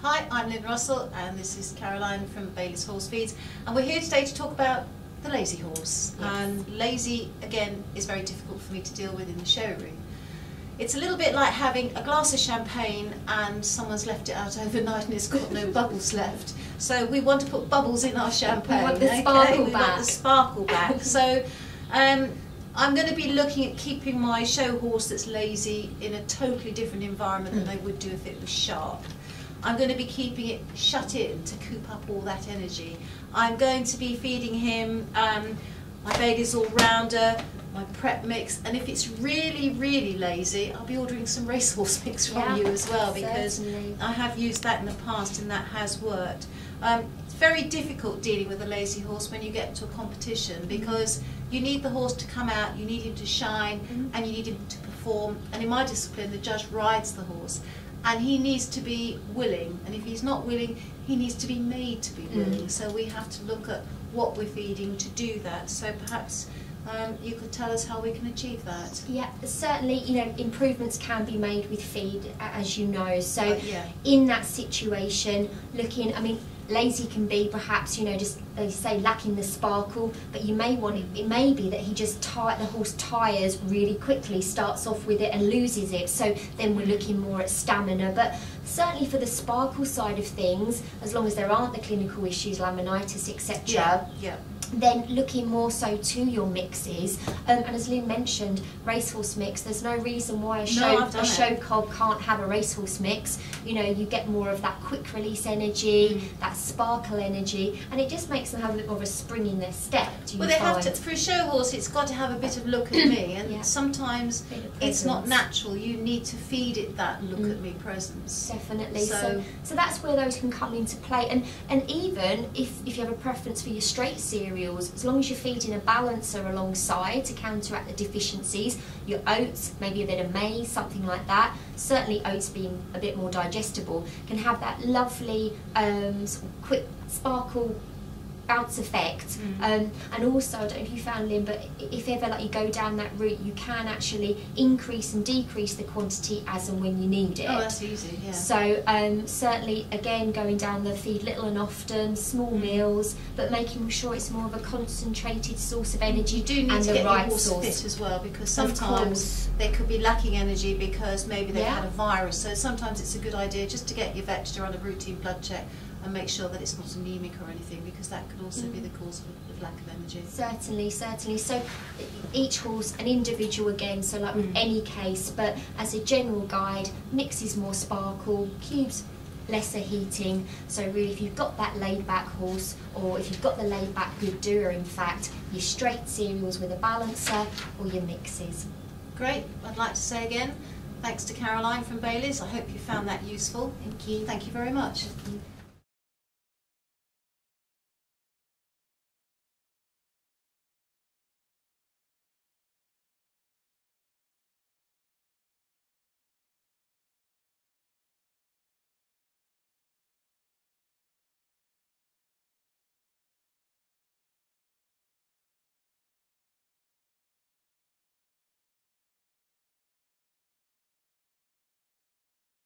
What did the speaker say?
Hi, I'm Lynn Russell and this is Caroline from Baylis Horse Feeds, and we're here today to talk about the lazy horse. Yes. And lazy, again, is very difficult for me to deal with in the showroom. It's a little bit like having a glass of champagne and someone's left it out overnight and it's got no bubbles left. So we want to put bubbles in our champagne. We want the sparkle We back. want the sparkle back. So I'm going to be looking at keeping my show horse that's lazy in a totally different environment than I would do if it was sharp. I'm going to be keeping it shut in to coop up all that energy. I'm going to be feeding him my Baylis All-Rounder, my prep mix, and if it's really, really lazy, I'll be ordering some racehorse mix from you as well, because certainly. I have used that in the past and that has worked. It's very difficult dealing with a lazy horse when you get into a competition, because you need the horse to come out, you need him to shine, and you need him to perform. And in my discipline, the judge rides the horse, and he needs to be willing, and if he's not willing, he needs to be made to be willing. So we have to look at what we're feeding to do that. So perhaps you could tell us how we can achieve that. Yeah, certainly, you know, improvements can be made with feed, as you know. So Yeah. in that situation, looking, I mean, lazy can be perhaps, you know, just, they say, lacking the sparkle, but you may want it may be that he just the horse tires really quickly, starts off with it and loses it. So then we're looking more at stamina. But certainly for the sparkle side of things, as long as there aren't the clinical issues, laminitis, etc. Yeah. Then looking more so to your mixes, and as Lynn mentioned, racehorse mix, there's no reason why a show cob can't have a racehorse mix. You know, you get more of that quick release energy, that sparkle energy, and it just makes them have a bit more of a spring in their step. Well, they have to, for a show horse, it's got to have a bit of look at me, and sometimes it's not natural. You need to feed it that look at me presence. Definitely. So that's where those can come into play, and even if you have a preference for your straight cereals, as long as you're feeding a balancer alongside to counteract the deficiencies, your oats, maybe a bit of maize, something like that. Certainly oats being a bit more digestible can have that lovely sort of quick sparkle bounce effect. And also, I don't know if you found, Lynn, but if ever like you go down that route, you can actually increase and decrease the quantity as and when you need it. Oh, that's easy, yeah. So certainly, again, going down the feed little and often, small meals, but making sure it's more of a concentrated source of energy. You do need and to the get right your horse source. fit as well, because sometimes they could be lacking energy because maybe they've had a virus. So sometimes it's a good idea just to get your vet to run a routine blood check and make sure that it's not anemic or anything, because that could also be the cause of lack of energy. Certainly. So each horse, an individual again, so like with any case, but as a general guide, mixes more sparkle, cubes lesser heating. So really, if you've got that laid back horse, or if you've got the laid back good doer, in fact, your straight cereals with a balancer or your mixes. Great. I'd like to say again, thanks to Caroline from Baylis. I hope you found that useful. Thank you. Thank you very much. Thank you.